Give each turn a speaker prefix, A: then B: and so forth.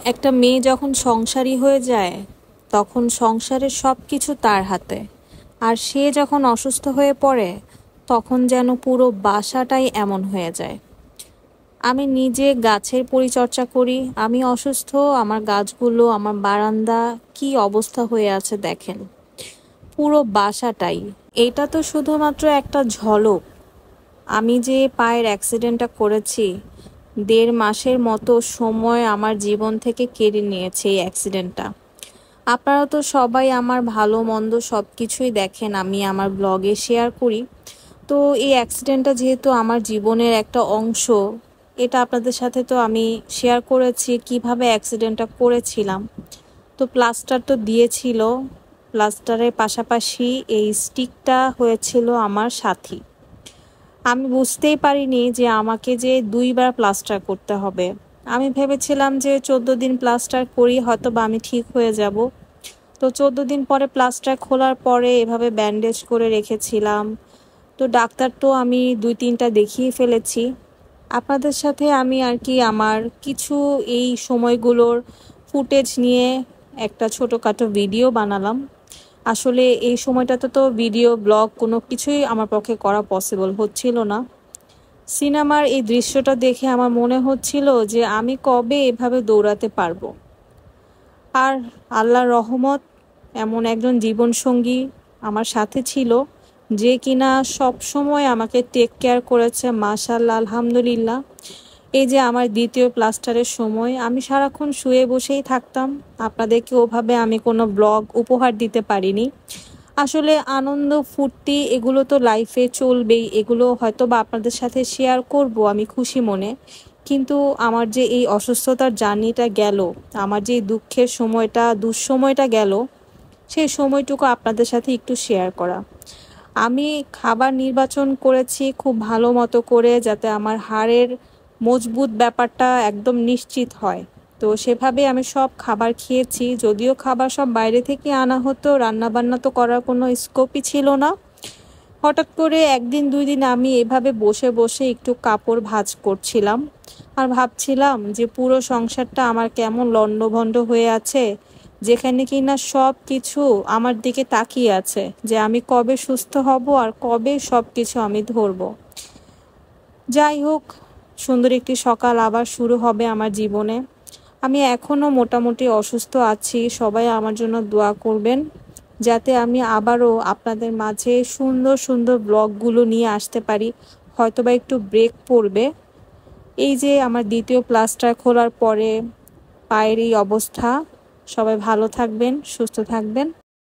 A: একটা মেয়ে যখন সংসারী হয়ে যায় তখন সংসারের সব কিছু তার হাতে। আর সে যখন অসুস্থ হয়ে পড়ে তখন যেন পুরো বাসাটাই এমন হয়ে যায়। আমি নিজে গাছের পরিচর্যা করি, আমি অসুস্থ, আমার গাছগুলো, আমার বারান্দা কি অবস্থা হয়ে আছে দেখেন, পুরো বাসাটাই। এটা তো শুধুমাত্র একটা ঝলক। আমি যে পায়ের অ্যাক্সিডেন্টটা করেছি, 1.5 মাসের মতো সময় আমার জীবন থেকে কেড়ে নিয়েছে এই অ্যাক্সিডেন্টটা। আপনারা তো সবাই আমার ভালো মন্দ সব কিছুই দেখেন, আমি আমার ব্লগে শেয়ার করি। তো এই অ্যাক্সিডেন্টটা যেহেতু আমার জীবনের একটা অংশ, এটা আপনাদের সাথে তো আমি শেয়ার করেছি কিভাবে অ্যাক্সিডেন্টটা করেছিলাম। তো প্লাস্টার তো দিয়েছিল, প্লাস্টারের পাশাপাশি এই স্টিকটা হয়েছিল আমার সাথী। আমি বুঝতেই পারিনি যে আমাকে যে 2বার প্লাস্টার করতে হবে। আমি ভেবেছিলাম যে 14 দিন প্লাস্টার করি হয়তো বা আমি ঠিক হয়ে যাব। তো 14 দিন পরে প্লাস্টার খোলার পরে এভাবে ব্যান্ডেজ করে রেখেছিলাম। তো ডাক্তার তো আমি 2-3টা দেখিয়ে ফেলেছি। আপনাদের সাথে আমি আর কি আমার কিছু এই সময়গুলোর ফুটেজ নিয়ে একটা ছোটোখাটো ভিডিও বানালাম। আসলে এই সময়টাতে তো ভিডিও ব্লগ কোনো কিছুই আমার পক্ষে করা পসিবল হচ্ছিল না। সিনেমার এই দৃশ্যটা দেখে আমার মনে হচ্ছিল যে আমি কবে এভাবে দৌড়াতে পারবো। আর আল্লাহর রহমত, এমন একজন জীবনসঙ্গী আমার সাথে ছিল যে কিনা সব সময় আমাকে টেক কেয়ার করেছে, মাশাআল্লাহ, আলহামদুলিল্লাহ। এই যে আমার দ্বিতীয় প্লাস্টারের সময় আমি সারাক্ষণ শুয়ে বসেই থাকতাম, আপনাদেরকে ওভাবে আমি কোনো ব্লগ উপহার দিতে পারিনি। আসলে আনন্দ ফুর্তি এগুলো তো লাইফে চলবেই, এগুলো হয়তো বা আপনাদের সাথে শেয়ার করব আমি খুশি মনে। কিন্তু আমার যে এই অসুস্থতার জার্নিটা গেল, আমার যে দুঃখের সময়টা, দুঃসময়টা গেল, সেই সময়টুকু আপনাদের সাথে একটু শেয়ার করা। আমি খাবার নির্বাচন করেছি খুব ভালো মতো করে, যাতে আমার হাড়ের মজবুত ব্যাপারটা একদম নিশ্চিত হয়। তো সেভাবে আমি সব খাবার খেয়েছি, যদিও খাবার সব বাইরে থেকে আনা হতো, রান্নাবান্না তো করার কোনো স্কোপই ছিল না। হঠাৎ করে 1-2 দিন আমি এভাবে বসে বসে একটু কাপড় ভাঁজ করছিলাম আর ভাবছিলাম যে পুরো সংসারটা আমার কেমন লণ্ডভণ্ড হয়ে আছে, যেখানে কিনা সব কিছু আমার দিকে তাকিয়ে আছে যে আমি কবে সুস্থ হব আর কবে সব কিছু আমি ধরবো। যাই হোক, সুন্দর একটি সকাল আবার শুরু হবে আমার জীবনে। আমি এখনও মোটামুটি অসুস্থ আছি, সবাই আমার জন্য দোয়া করবেন যাতে আমি আবারও আপনাদের মাঝে সুন্দর সুন্দর ব্লগগুলো নিয়ে আসতে পারি। হয়তোবা একটু ব্রেক পড়বে। এই যে আমার দ্বিতীয় প্লাস্টার খোলার পরে পায়ের এই অবস্থা। সবাই ভালো থাকবেন, সুস্থ থাকবেন।